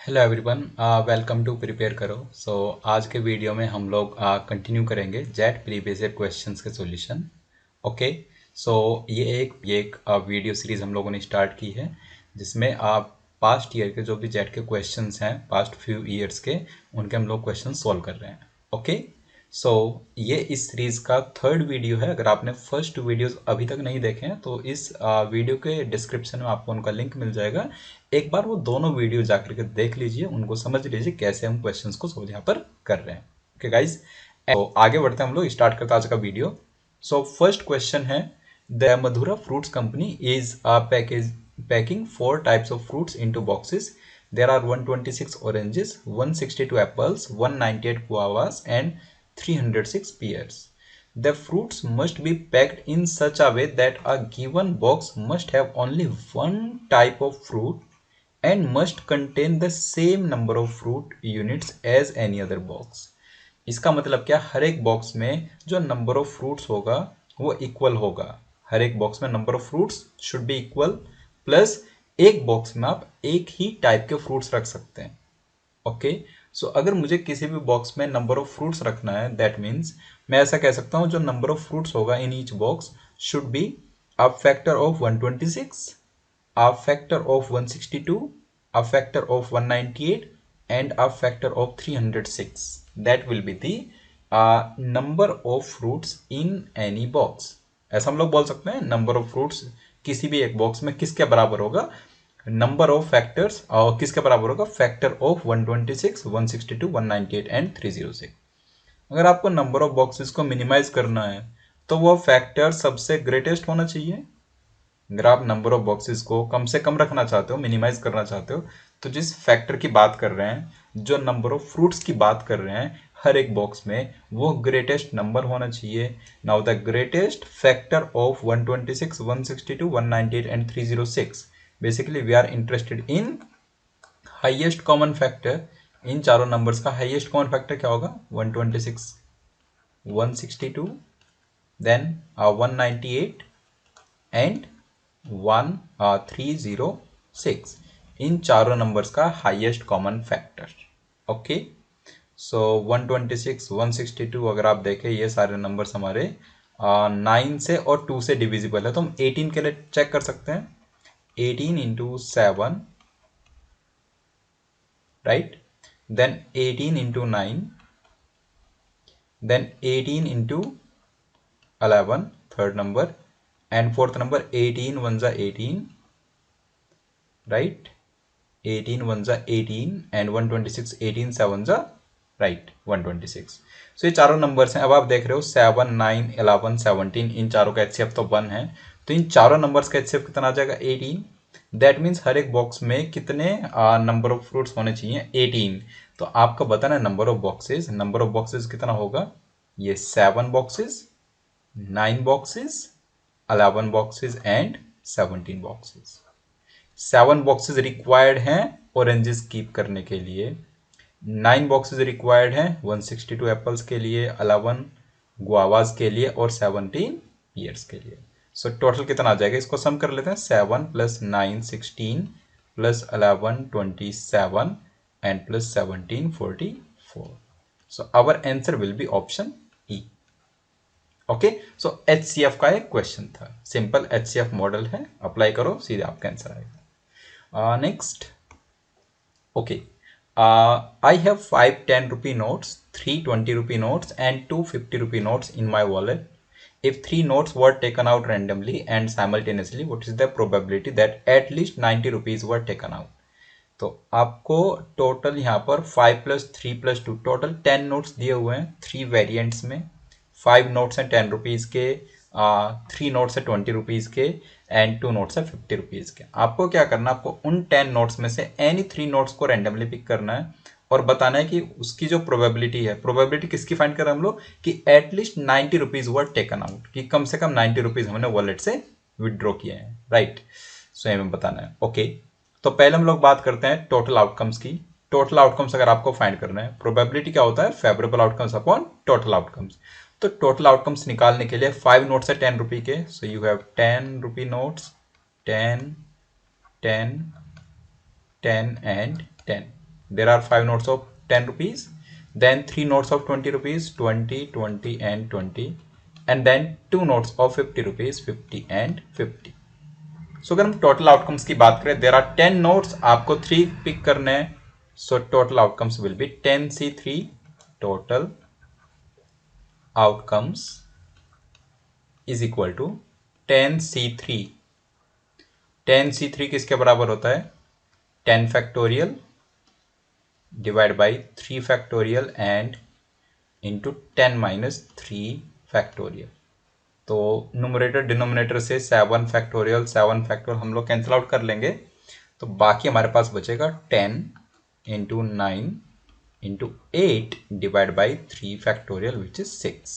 Hello everyone, welcome to prepare करो। आज के वीडियो में हम लोग कंटिन्यू करेंगे जेट प्रीवियस ईयर क्वेश्चंस के सॉल्यूशन। ओके। ये एक वीडियो सीरीज हम लोगों ने स्टार्ट की है जिसमें आप पास्ट ईयर के जो भी जेट के क्वेश्चंस हैं पास्ट फ्यू ईयर्स के, उनके हम लोग क्वेश्चन सॉल्व कर रहे हैं। ओके। सो ये इस सीरीज का थर्ड वीडियो है। अगर आपने फर्स्ट वीडियोस अभी तक नहीं देखे हैं तो इस वीडियो के डिस्क्रिप्शन में आपको उनका लिंक मिल जाएगा। एक बार वो दोनों वीडियो जाकर के देख लीजिए, उनको समझ लीजिए कैसे हम क्वेश्चंस को सोल्व यहाँ पर कर रहे हैं। ओके गाइज, तो आगे बढ़ते हैं हम लोग, स्टार्ट करते हैं आज का वीडियो। सो फर्स्ट क्वेश्चन है, the Mathura fruits company is packing 4 types of fruits into boxes. There are 126 oranges, 162 apples, 198 guavas and 306 pears. The fruits must be packed in such a way that a given box must have only one type of fruit and must contain the same number of fruit units as any other box. इसका मतलब क्या, हर एक box में जो number of fruits होगा वो equal होगा। हर एक बॉक्स में number of fruits should be equal, plus एक बॉक्स में आप एक ही टाइप के फ्रूट्स रख सकते हैं। ओके। सो अगर मुझे किसी भी बॉक्स में नंबर ऑफ फ्रूट्स रखना है, दैट मीन्स मैं ऐसा कह सकता हूं जो नंबर ऑफ फ्रूट्स होगा in each box should be a factor of 126, a factor of 162, a factor of 198 and a factor of 306. That will be the number of fruits in any box. ऐसा हम लोग बोल सकते हैं, number of fruits किसी भी एक box में किसके बराबर होगा, नंबर ऑफ फैक्टर्स और किसके बराबर होगा, फैक्टर ऑफ 126, 162, 198 एंड 306। अगर आपको नंबर ऑफ बॉक्सेस को मिनिमाइज करना है तो वो फैक्टर सबसे ग्रेटेस्ट होना चाहिए। अगर आप नंबर ऑफ बॉक्सेस को कम से कम रखना चाहते हो, मिनिमाइज करना चाहते हो, तो जिस फैक्टर की बात कर रहे हैं, जो नंबर ऑफ फ्रूट्स की बात कर रहे हैं हर एक बॉक्स में, वो ग्रेटेस्ट नंबर होना चाहिए। Now the greatest factor of 126, 162, 198 and 306, basically we are interested in highest common factor. इन चारों नंबर्स का हाईएस्ट कॉमन फैक्टर क्या होगा, 126, 162, देन 198 एंड 306, इन चारों नंबर्स का हाईएस्ट कॉमन फैक्टर। ओके। सो 126, 162 अगर आप देखें, ये सारे नंबर्स हमारे 9 से और 2 से डिविजिबल है, तो हम 18 के लिए चेक कर सकते हैं। 18 into 7, right, then 18 into 9, then 18 into 11, third number, and fourth number 18 1 जा 18, राइट, 18 1 जा 18 एंड 126, 18 7 जा, राइट, 126। सो ये चारों नंबर्स हैं। अब आप देख रहे हो 7 9 11 17, इन चारों का एचसीएफ तो 1 है, तो इन चारों नंबर्स का एचसीएफ कितना आ जाएगा, 18। दैट मीन्स हर एक बॉक्स में कितने नंबर ऑफ फ्रूट्स होने चाहिए, 18। तो आपको बताना है number of boxes, number of boxes कितना होगा, ये 7 boxes, 9 boxes, 11 boxes and 17 boxes. 7 boxes required हैं ऑरेंजेस कीप करने के लिए, 9 बॉक्सेस रिक्वायर्ड हैं 162 एप्पल्स के लिए, 11 गुआवाज के लिए और 17 पियर्स के लिए। सो टोटल कितना आ जाएगा, इसको सम कर लेते हैं। 7 + 9 16 + 11 27 and + 17 44। So our answer will be option E. Okay. So HCF का एक क्वेश्चन था, सिंपल एचसीएफ मॉडल है, अप्लाई करो सीधे आपका आंसर आएगा। Next. Okay. I have 5 10 rupee notes, 3 20 rupee notes and 2 50 rupee notes in my wallet. If 3 notes were taken out randomly and simultaneously, what is the probability that at least 90 rupees were taken out? तो आपको total यहाँ पर 5 + 3 + 2 total 10 notes दिए हुए हैं, 3 variants में। 5 notes हैं 10 rupees के, 3 नोट्स है 20 रुपीज़ के एंड 2 नोट्स है 50 रुपीज़ के। आपको क्या करना है, आपको उन 10 नोट्स में से एनी 3 नोट्स को रैंडमली पिक करना है और बताना है कि उसकी जो प्रोबेबिलिटी है, प्रोबेबिलिटी किसकी फाइंड कर रहे हैं हम लोग, कि at least 90 rupees were taken out, कि कम से कम 90 रुपीज़ हमने वॉलेट से विदड्रॉ किए हैं, राइट। सो हमें बताना है। ओके। तो पहले हम लोग बात करते हैं टोटल आउटकम्स की। टोटल आउटकम्स अगर आपको फाइंड करना है, प्रोबेबिलिटी क्या होता है, favourable outcomes upon total outcomes. तो टोटल आउटकम्स निकालने के लिए 5 नोट्स है 10 रुपये के, सो you have 10 rupee notes, 10 10 10 and 10। there are 5 notes of 10 rupees, then 3 notes of 20 rupees, 20, 20 and 20, and then 2 notes of 50 rupees, 50 and 50. सो अगर हम टोटल आउटकम्स की बात करें, देर आर 10 नोट्स, आपको 3 पिक करने हैं, so total outcomes will be 10C3 total outcomes is equal to 10C3. 10C3 किसके बराबर होता है? 10 factorial divide by 3 factorial and into 10 minus 3 factorial. तो न्यूमरेटर डिनोमिनेटर से 7 फैक्टोरियल हम लोग कैंसिल आउट कर लेंगे, तो बाकी हमारे पास बचेगा 10 into 9 into 8 divide by 3 factorial which is 6.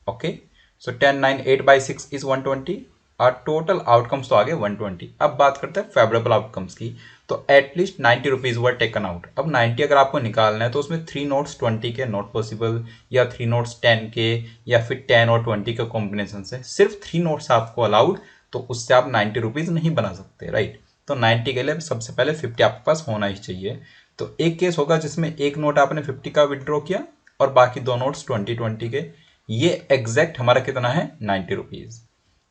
Okay, so 10 9 8 by 6 is 120 और टोटल आउटकम्स तो आ गए 120. अब बात करते हैं फेवरेबल आउटकम्स की. तो at least 90 rupees were taken out. अब 90 अगर आपको निकालना है तो उसमें 3 नोट्स 20 के नॉट पॉसिबल, या 3 नोट्स 10 के, या फिर 10 और 20 के कॉम्बिनेशन से. सिर्फ 3 नोट्स आपको अलाउड, तो उससे आप 90 रुपीज नहीं बना सकते, राइट. तो 90 के लिए सबसे पहले 50 आपके पास होना ही चाहिए. तो एक केस होगा जिसमें एक नोट आपने 50 का विड्रॉ किया और बाकी 2 नोट्स 20 के. ये एग्जैक्ट हमारा कितना है? 90 रुपीज.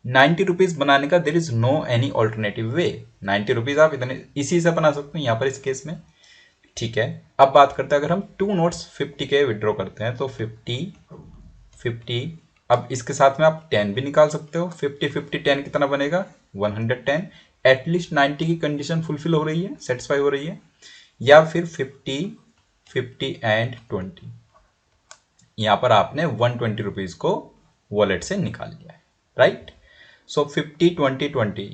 90 रुपीज बनाने का there is no any alternative way. 90 rupees आप इतने इसी से बना सकते हो यहाँ पर इस केस में, ठीक है. अब बात करते हैं अगर हम 2 नोट्स 50 के विड्रॉ करते हैं, तो 50. अब इसके साथ में आप 10 भी निकाल सकते हो. 50 50 10 कितना बनेगा? 110. एटलीस्ट 90 की कंडीशन फुलफिल हो रही है, सेटिस्फाई हो रही है. या फिर 50 50 एंड 20, यहाँ पर आपने 120 रुपीज को वॉलेट से निकाल लिया है, राइट. सो 50 20 20,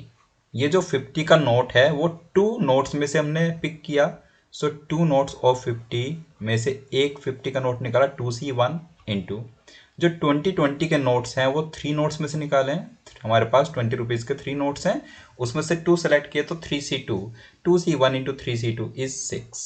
ये जो 50 का नोट है वो 2 नोट्स में से हमने पिक किया. सो 2 नोट्स ऑफ 50 में से एक 50 का नोट निकाला 2C1 इंटू जो 20 के नोट्स हैं वो 3 नोट्स में से निकाले हैं. हमारे पास 20 रुपीज के 3 नोट्स हैं, उसमें से 2 सेलेक्ट किए तो 3C2, 2C1 into 3C2 is 6.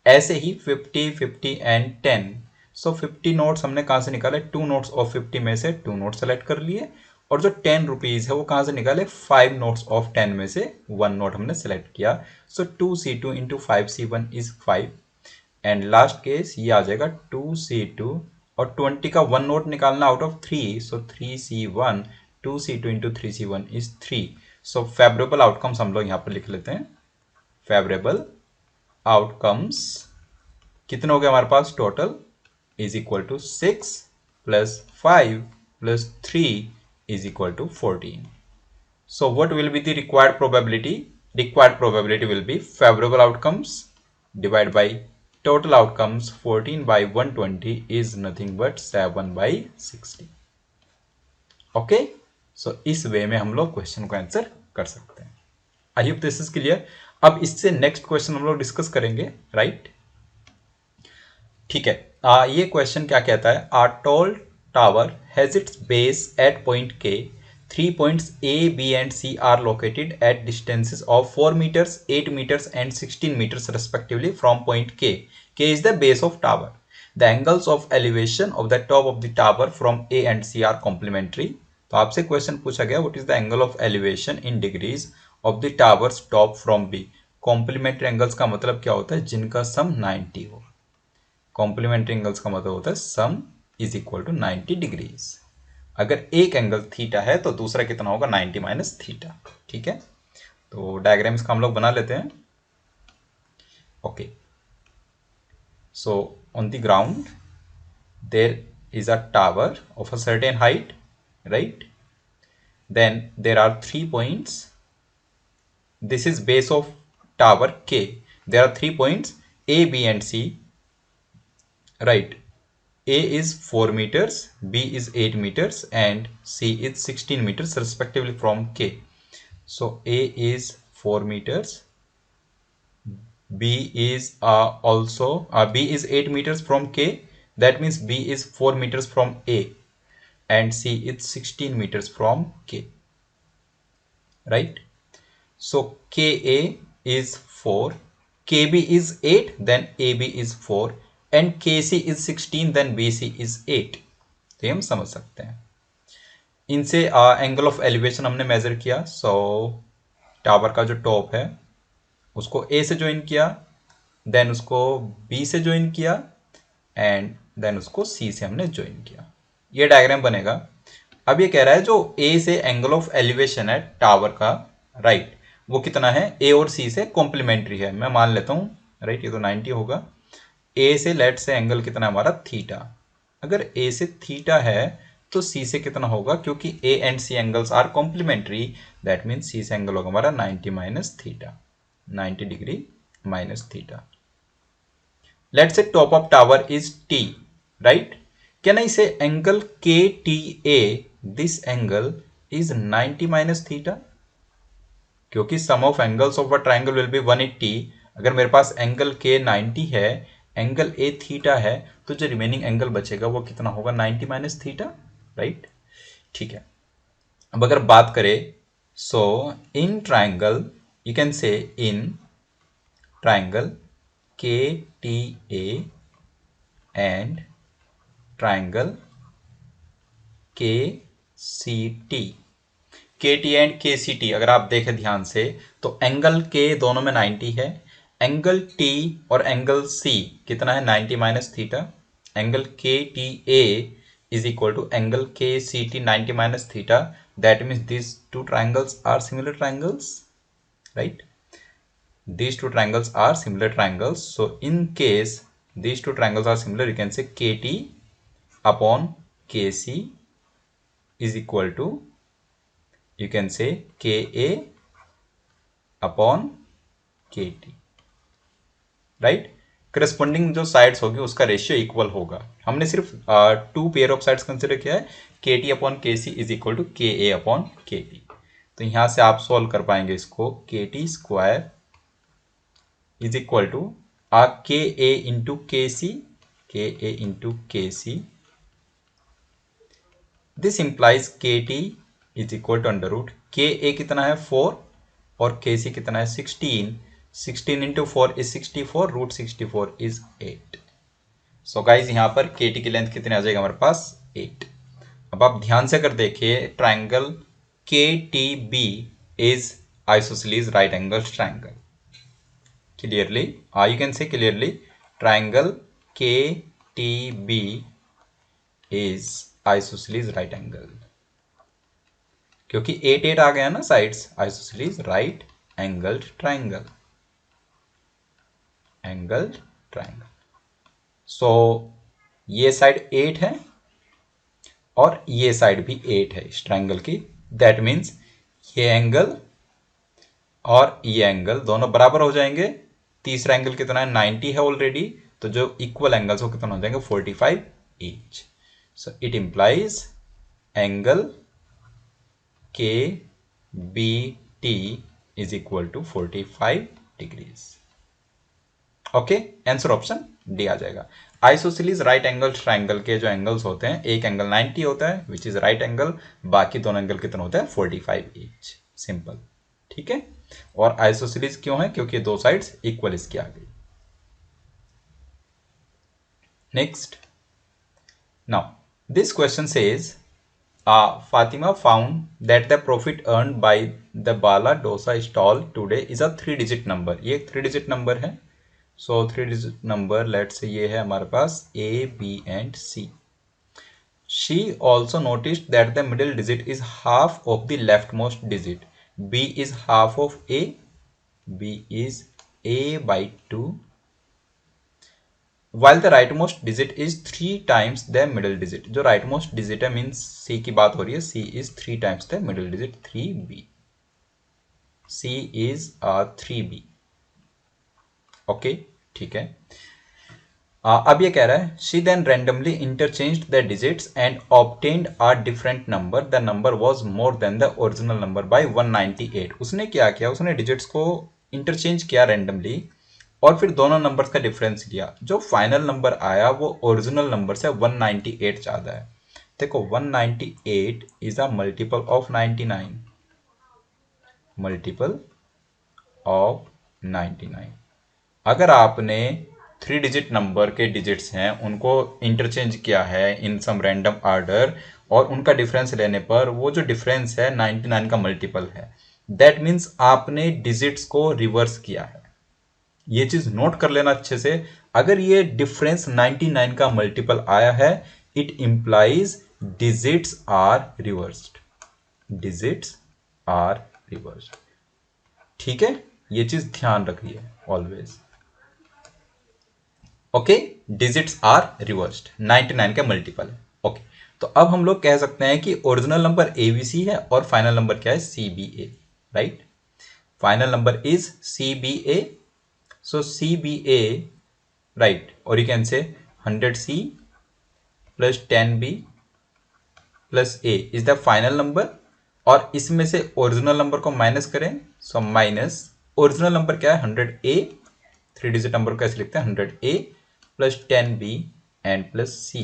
ऐसे ही 50 50 एंड 10. सो 50 नोट्स हमने कहाँ से निकाले? 2 नोट्स ऑफ 50 में से 2 नोट्स सेलेक्ट कर लिए. और जो 10 रुपीज है वो कहाँ से निकाले? 5 नोट्स ऑफ 10 में से 1 नोट हमने सेलेक्ट किया. सो 2C2 into 5C1 is 5. And last case ये आ जाएगा 2C2 और 20 का 1 नोट निकालना out of 3. So 3C1, 2C2 into 3C1 is 3. So favourable outcomes हम लोग यहाँ पर लिख लेते हैं. फेवरेबल आउटकम्स कितने हो गए हमारे पास? Total is equal to 6 plus 5 plus 3 is equal to 14. So what will be the required probability? Required probability will be favorable outcomes divided by total outcomes. 14 by 120 is nothing but 7 by 60. Okay, so इस वे में हम लोग question को answer कर सकते हैं. I hope this is clear. अब इससे नेक्स्ट क्वेश्चन हम लोग डिस्कस करेंगे, राइट. ठीक है. ये क्वेश्चन क्या कहता है? A tall tower has its base at point K. 3 points A, B and C are located at distances of 4 meters, 8 meters and 16 meters respectively from point K. K is the base of tower. The angles of elevation of the top of the tower from A and C are complementary. तो आपसे question पूछा गया what is the angle of elevation in degrees of the tower's top from B. Complementary angles का मतलब क्या होता है? जिनका सम 90 हो. कॉम्प्लीमेंट्री एंगल्स का मतलब होता है sum is equal to 90 degrees. अगर एक एंगल थीटा है तो दूसरा कितना होगा? 90 माइनस थीटा. ठीक है, तो डायग्राम्स का हम लोग बना लेते हैं. Okay, so on the ground there is a tower of a certain height, right. Then there are 3 points. This is base of tower K. There are 3 points A, B and C. Right, A is 4 meters, B is 8 meters and C is 16 meters respectively from K. So A is 4 meters, B is B is 8 meters from K. That means B is 4 meters from A and C is 16 meters from K. Right. So KA is 4, KB is 8, then AB is 4. And KC is 16 then BC is 8. तो हम समझ सकते हैं. इनसे angle of elevation हमने measure किया. So tower का जो टॉप है उसको A से ज्वाइन किया देन उसको बी से ज्वाइन किया एंड देन उसको सी से हमने ज्वाइन किया। ये डायग्राम बनेगा। अब ये कह रहा है जो ए से एंगल ऑफ एलिवेशन है टावर का, राइट, वो कितना है, ए और सी से कॉम्प्लीमेंट्री है। मैं मान लेता हूँ, राइट, ये तो 90 होगा। ए से लेट से एंगल कितना है हमारा, थीटा। अगर ए से थीटा है तो सी से कितना होगा, क्योंकि A and C angles are complementary, that means C से एंगल होगा हमारा 90 minus theta, 90 degree minus theta. Let's say top of tower is T, right? Can I say angle KTA, this angle is 90 minus theta? क्योंकि sum of angles of a triangle will be 180। अगर मेरे पास angle K 90 है, angle A theta है, तो जो remaining angle बचेगा वो कितना होगा, 90 माइनस थीटा, राइट। ठीक है, अब अगर बात करें, so in triangle you can say in triangle KTA and triangle KCT, KT and KCT अगर आप देखें ध्यान से तो एंगल K दोनों में 90 है, एंगल T और एंगल C कितना है, 90 minus theta. Angle KTA is equal to angle KCT 90 minus theta, that means this two triangles are similar triangles, right. These two triangles are similar triangles. So in case these two triangles are similar, you can say KT upon KC is equal to, you can say KA upon KT, right? Corresponding जो sides होगी उसका ratio equal होगा। हमने सिर्फ two pair of sides consider किया है, KT upon KC is equal to KA upon KT। तो यहां से आप सॉल्व कर पाएंगे इसको, KT square is equal to Ka into Kc, Ka into Kc. This implies Kt is equal to under root Ka कितना है 4 और Kc कितना है 16, 16 into 4 is 64, root 64 is 8। So guys यहाँ पर Kt की लेंथ कितनी आ जाएगा हमारे पास, 8। अब आप ध्यान से अगर देखिए triangle KTB is isosceles right angle triangle। Clearly, you can say clearly triangle KTB is isosceles right angle, क्योंकि 8 8 आ गया ना sides, isosceles right angled triangle, angled triangle। so ये साइड 8 है और ये साइड भी 8 है इस ट्राइंगल की, दैट मीन्स ये एंगल और ये एंगल दोनों बराबर हो जाएंगे। तीसरा एंगल कितना है, 90 है ऑलरेडी, तो जो इक्वल एंगल्स वो कितना हो जाएंगे, 45 each. So it implies angle KBT is equal to 45 degrees. Okay, answer option D आ जाएगा। आइसोसेलेस राइट एंगल ट्राइंगल के जो एंगल्स होते हैं, एक एंगल 90 होता है विच इज राइट एंगल, बाकी दोनों एंगल कितना होता है, 45 ईच। सिंपल, ठीक है। और आइसोसेलेस क्यों है, क्योंकि दो साइड्स इक्वल इसकी आ गई। Next, now this question says Fatima found that the profit earned by the Bala dosa stall today is a 3-digit number। ये एक 3-digit number है। So 3-digit number, let's say ये है हमारे पास A, B and C। She also noticed that the middle digit is half of the leftmost digit। B is half of A, B is A by 2, while the rightmost digit is 3 times the middle digit। जो rightmost digit है means C की बात हो रही है, C is 3 times the middle digit, 3B। C is 3B। Okay, ठीक है। अब ये कह रहा है she then randomly interchanged the digits and obtained a different number। The number was more than the original number by 198। उसने क्या किया, उसने डिजिट्स को इंटरचेंज किया रैंडमली और फिर दोनों नंबर्स का डिफरेंस लिया। जो फाइनल नंबर आया वो ओरिजिनल नंबर से 198 ज़्यादा है। देखो 198 is a multiple of 99, multiple of 99। अगर आपने 3-digit नंबर के डिजिट्स हैं उनको इंटरचेंज किया है इन सम रैंडम ऑर्डर और उनका डिफरेंस लेने पर वो जो डिफरेंस है 99 का मल्टीपल है, दैट मीन्स आपने डिजिट्स को रिवर्स किया है। ये चीज नोट कर लेना अच्छे से। अगर ये डिफरेंस 99 का मल्टीपल आया है, it implies digits are reversed, digits are reversed. ठीक है, ये चीज ध्यान रखिए always. Okay, digits are reversed, 99 का मल्टीपल है। ओके, तो अब हम लोग कह सकते हैं कि ओरिजिनल नंबर एबीसी है और फाइनल नंबर क्या है, CBA, right. Final number is CBA, so CBA, right, और you can say 100C plus 10B plus A is the final number, और इसमें से ओरिजिनल नंबर को माइनस करें, सो माइनस ओरिजिनल नंबर क्या है, 100A, 3 डिजिट नंबर को ऐसे लिखते हैं 100A plus 10B and plus C,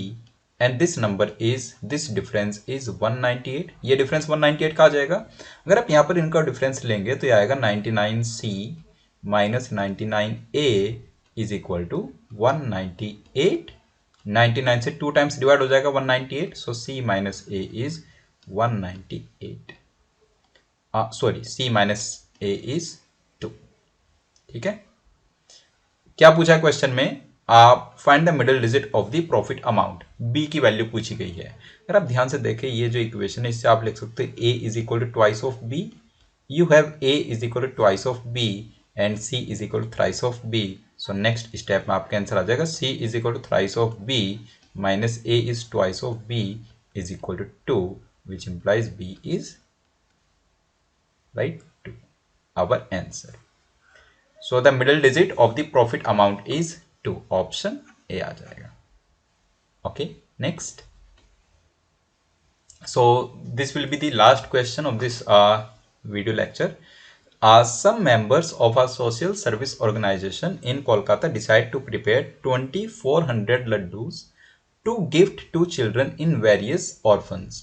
and this number is, this difference is 198। ये डिफरेंस 198 का आ जाएगा। अगर आप यहाँ पर इनका डिफरेंस लेंगे तो ये आएगा 99C minus 99A is equal to 198। 99 से 2 टाइम्स डिवाइड हो जाएगा 198, so C minus A is 198, sorry C minus A is 2। ठीक है, क्या पूछा है क्वेश्चन में, आप find the middle digit of the profit amount, B की वैल्यू पूछी गई है। अगर आप ध्यान से देखें ये जो इक्वेशन है, इससे आप लिख सकते हैं a is equal to twice of B, you have a is equal to twice of b and c is equal to thrice of b। So next step में आपका आंसर आ जाएगा c is equal to thrice of b minus a is twice of b is equal to 2, which implies b is right 2, our answer. So the middle digit of the profit amount is 2, option A आ जाएगा। Okay, next. So this will be the last question of this video lecture. Some members of a social service organization in Kolkata decide to prepare 2400 laddus to gift to children in various orphans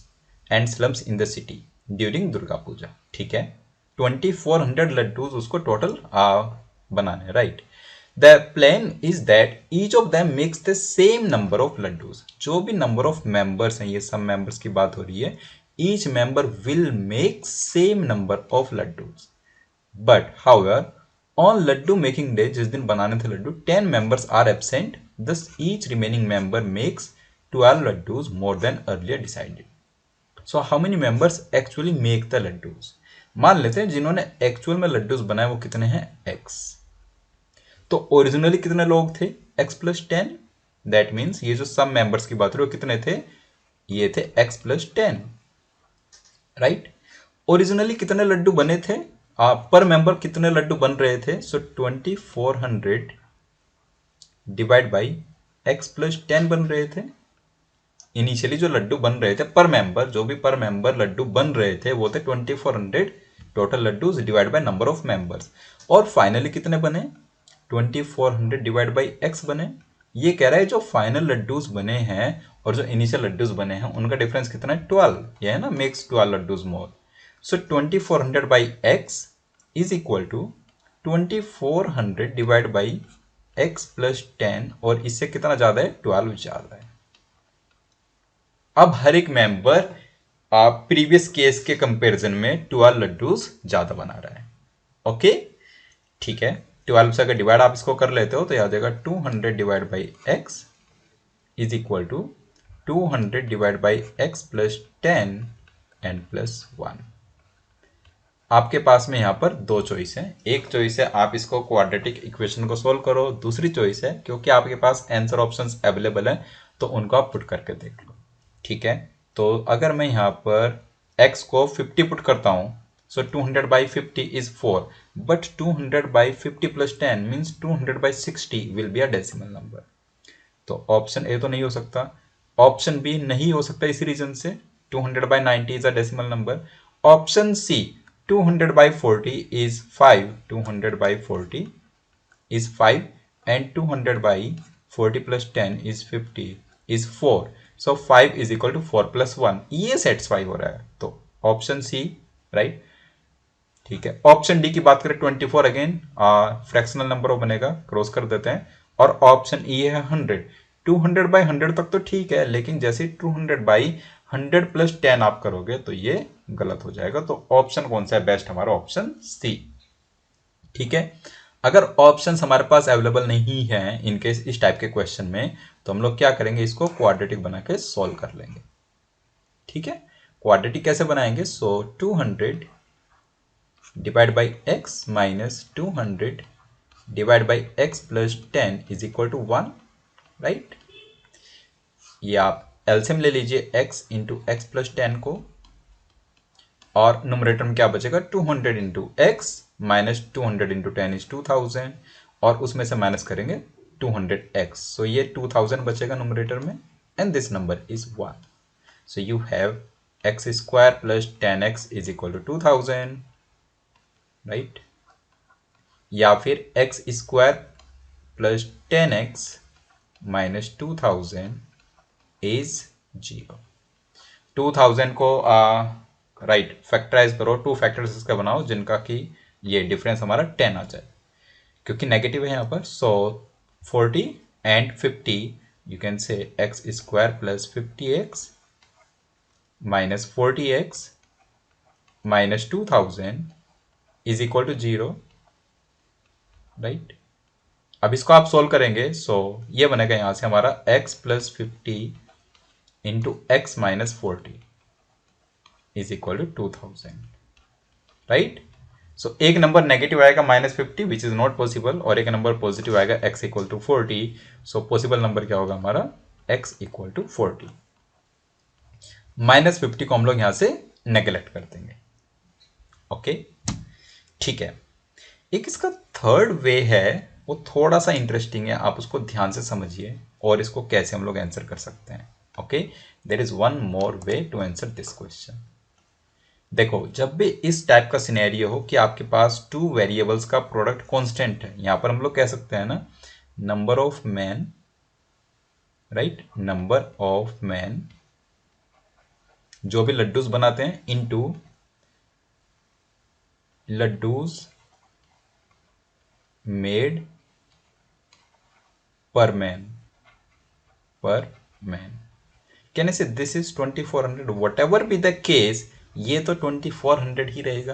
and slums in the city during Durga Puja। ठीक है, 2400 लड्डूज उसको total बनाने, right. The plan is that each of them makes the same number of laddoos. जो भी number of members हैं, ये सब members की बात हो रही है, each member will make same number of laddoos, but however on laddoo making day, जिस दिन बनाने थे laddoo, 10 members are absent, thus each remaining member makes 12 laddus more than earlier decided. So how many members actually make the laddus? मान लेते हैं जिन्होंने actual में लड्डूस बनाए वो कितने हैं, x। तो ओरिजिनली कितने लोग थे, x प्लस 10, दैट मीन्स ये जो सब मेंबर्स की बात हो रही है कितने थे, ये थे x प्लस 10, राइट। ओरिजिनली कितने लड्डू बने थे, पर मेंबर कितने लड्डू बन रहे थे, सो 2400 डिवाइड बाई x प्लस 10 बन रहे थे। इनिशियली जो लड्डू बन रहे थे पर मेंबर, जो भी पर मेंबर लड्डू बन रहे थे वो थे 2400 total laddoos divide by number of members. और फाइनली कितने बने, 2400 डिवाइड बाई x बने। ये कह रहा है जो फाइनल लड्डूज बने हैं और जो इनिशियल लड्डूज बने हैं उनका डिफरेंस कितना है, 12। ये है ना, makes 12 laddoos more. So 2400 by x is equal to 2400 divide by x plus 10, और इससे कितना ज्यादा है, 12 ज्यादा है। अब हर एक मेंबर प्रीवियस केस के कंपैरिजन में 12 लड्डूस ज्यादा बना रहा है। ओके, ठीक है, 12 से अगर डिवाइड आप इसको कर लेते हो तो आ जाएगा 200 divide by x is equal to 200 divide by x plus 10 and plus 1। आपके पास में यहाँ पर दो चॉइस है। एक चॉइस है आप इसको क्वाड्रेटिक इक्वेशन को सोल्व करो, दूसरी चॉइस है क्योंकि आपके पास आंसर ऑप्शंस अवेलेबल है तो उनको आप पुट करके देख लो। ठीक है, तो अगर मैं यहाँ पर x को 50 पुट करता हूँ, सो 200 by 50 is 4, but 200 by 50 plus 10 means 200 by 60 will be a decimal number. तो ऑप्शन ए तो नहीं हो सकता, ऑप्शन बी नहीं हो सकता इसी रीजन से, 200 by 90 is a decimal number. Option C 200 by 40 is 5, 200 by 40 is 5 and 200 by 40 plus 10 is 50 is 4, so 5 is equal to 4 plus 1, ये सेटिस्फाई हो रहा है, तो ऑप्शन सी, राइट। ठीक है, ऑप्शन डी की बात करें 24 अगेन फ्रैक्शनल नंबर बनेगा, क्रॉस कर देते हैं, और ऑप्शन ई है 100। 200 बाई 100 तक तो ठीक है, लेकिन जैसे 200 बाई 100 प्लस 10 आप करोगे तो ये गलत हो जाएगा। तो ऑप्शन कौन सा है बेस्ट, हमारा ऑप्शन सी। ठीक है, अगर ऑप्शंस हमारे पास अवेलेबल नहीं है इनकेस इस टाइप के क्वेश्चन में, तो हम लोग क्या करेंगे, इसको क्वाड्रेटिक बना के सॉल्व कर लेंगे। ठीक है, क्वाड्रेटिक कैसे बनाएंगे, so 200 divide by x minus 200 divide by x plus 10 is equal to 1, right. ये आप एलसीएम ले लीजिए x इंटू एक्स प्लस 10 को, और नुमरेटर में क्या बचेगा, 200 into x minus 200 into 10 is 2000, और उसमें से माइनस करेंगे 200x, सो ये 2000 बचेगा नुमरेटर में, and this number is 1। So you have x square plus 10x is equal to 2000, right. या फिर x square plus 10x minus 2000 is 0। 2000 को राइट फैक्टराइज करो, 2 फैक्टर्स इसका बनाओ जिनका कि ये डिफरेंस हमारा 10 आ जाए, क्योंकि नेगेटिव है यहाँ पर। So 40 and 50, you can say x square plus 50x minus 40x minus 2000 is equal to 0, right. अब इसको आप सोल्व करेंगे, सो ये बनेगा यहाँ से हमारा x plus 50 into x minus 40 is equal to 2000, right. So एक नंबर नेगेटिव आएगा -50 विच इज नॉट पॉसिबल, और एक नंबर पॉजिटिव आएगा x equal to 40। So possible number क्या होगा हमारा, x इक्वल टू 40। -50 को हम लोग यहां से नेग्लेक्ट कर देंगे। ओके, ठीक है। एक इसका थर्ड वे है, वो थोड़ा सा इंटरेस्टिंग है, आप उसको ध्यान से समझिए और इसको कैसे हम लोग आंसर कर सकते हैं। Okay, there is one more way to answer this question. देखो, जब भी इस टाइप का सिनेरियो हो कि आपके पास 2 वेरिएबल्स का प्रोडक्ट कांस्टेंट है, यहां पर हम लोग कह सकते हैं ना, number of man, right, number of man जो भी लड्डूस बनाते हैं इनटू लड्डूस मेड पर मैन, कहने से this is 2400, what ever be the case, ये तो 2400 ही रहेगा,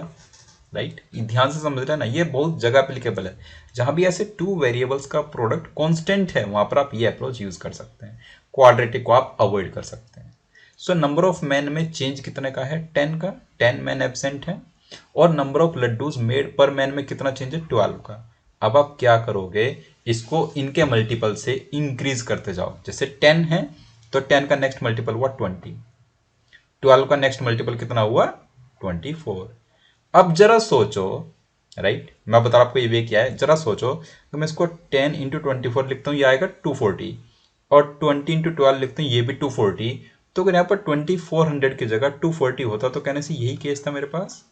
राइट। ध्यान से समझ रहे हैं ना, ये बहुत जगह एप्लीकेबल है। जहां भी ऐसे 2 वेरिएबल्स का प्रोडक्ट कांस्टेंट है, वहां पर आप ये अप्रोच यूज कर सकते हैं, क्वाड्रेटिक को आप अवॉइड कर सकते हैं। सो नंबर ऑफ मैन में चेंज कितने का है, 10 का, 10 मैन एब्सेंट है, और नंबर ऑफ लड्डूज मेड पर मैन में कितना चेंज है, 12 का। अब आप क्या करोगे, इसको इनके मल्टीपल से इंक्रीज करते जाओ। जैसे 10 है तो 10 का नेक्स्ट मल्टीपल हुआ 20, 12 का नेक्स्ट मल्टीपल कितना हुआ, 24। अब जरा सोचो, राइट, मैं बता रहा आपको ये वे क्या है, जरा सोचो तो मैं इसको 10 इंटू 24 लिखता हूँ, ये आएगा 240, और 20 इंटू 12 लिखते हैं, ये भी 240। तो अगर यहाँ पर 2400 की जगह 240 होता तो कहने से यही केस था मेरे पास।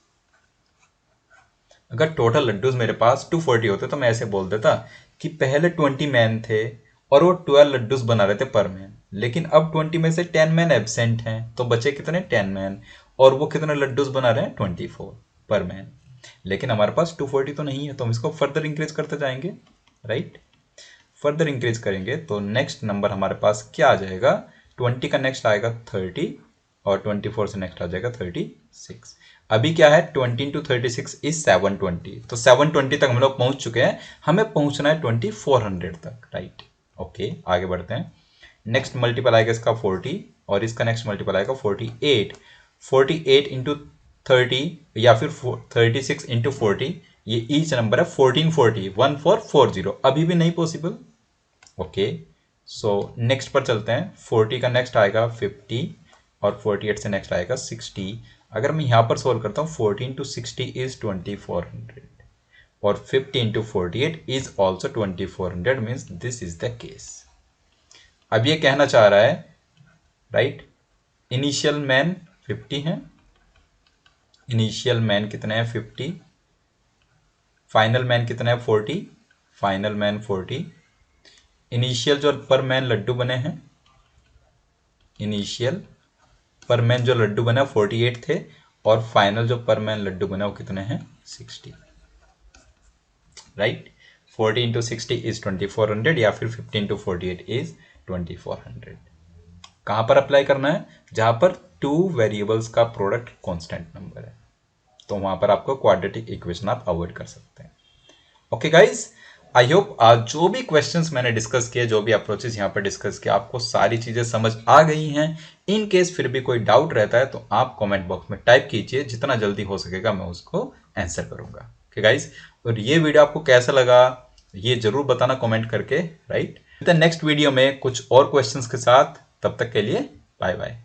अगर टोटल लड्डूज मेरे पास 240 होते तो मैं ऐसे बोल देता कि पहले 20 मैन थे और वो 12 लड्डूज बना रहे थे पर मैन, लेकिन अब 20 में से 10 मैन एब्सेंट हैं, तो बचे कितने, 10 मैन, और वो कितने लड्डूज बना रहे हैं, 24 पर मैन। लेकिन हमारे पास 240 तो नहीं है, तो हम इसको फर्दर इंक्रीज करते जाएंगे, राइट। फर्दर इंक्रीज करेंगे तो नेक्स्ट नंबर हमारे पास क्या आ जाएगा, 20 का नेक्स्ट आएगा 30, और 24 से नेक्स्ट आ जाएगा 36। अभी क्या है, 20 इंटू 36 इज 720, तो 720 तक हम लोग पहुंच चुके हैं, हमें पहुंचना है 2400 तक, राइट। ओके, आगे बढ़ते हैं। नेक्स्ट मल्टीपल आएगा इसका 40, और इसका नेक्स्ट मल्टीपल आएगा 48। 48 इंटू 30 या फिर 36 इंटू 40, ये ईच नंबर है 1440, 1440, अभी भी नहीं पॉसिबल। ओके, सो नेक्स्ट पर चलते हैं। 40 का नेक्स्ट आएगा 50, और 48 से नेक्स्ट आएगा 60। अगर मैं यहां पर सोल्व करता हूं, 14 इंटू 60 इज 2400, और 50 into 48 is also 2400, means this is the case. अब ये कहना चाह रहा है, राइट, इनिशियल मैन 50 है, इनिशियल मैन कितने हैं, 50, फाइनल मैन कितने हैं, 40, फाइनल मैन 40, इनिशियल जो पर मैन लड्डू बने हैं, इनिशियल पर मैन जो लड्डू बने 48 थे, और फाइनल जो पर मैन लड्डू बने वो कितने हैं, 60, राइट। 40 इंटू 60 इज 2400, या फिर 50 इंटू 48 इज 2400। कहां पर अप्लाई करना है, जहां पर 2 वेरिएबल्स का प्रोडक्ट कांस्टेंट नंबर है, तो वहां पर आपको क्वाड्रेटिक इक्वेशन आप अवॉइड कर सकते हैं। ओके गाइज, आई होप आज जो भी क्वेश्चंस मैंने डिस्कस किए, जो भी अप्रोचेस यहाँ पर डिस्कस किया, आपको सारी चीजें समझ आ गई हैं। इन केस फिर भी कोई डाउट रहता है तो आप कमेंट बॉक्स में टाइप कीजिए, जितना जल्दी हो सकेगा मैं उसको आंसर करूंगा। ओके गाइज, और ये वीडियो आपको कैसा लगा ये जरूर बताना कमेंट करके, राइट। नेक्स्ट वीडियो में कुछ और क्वेश्चंस के साथ, तब तक के लिए बाय बाय।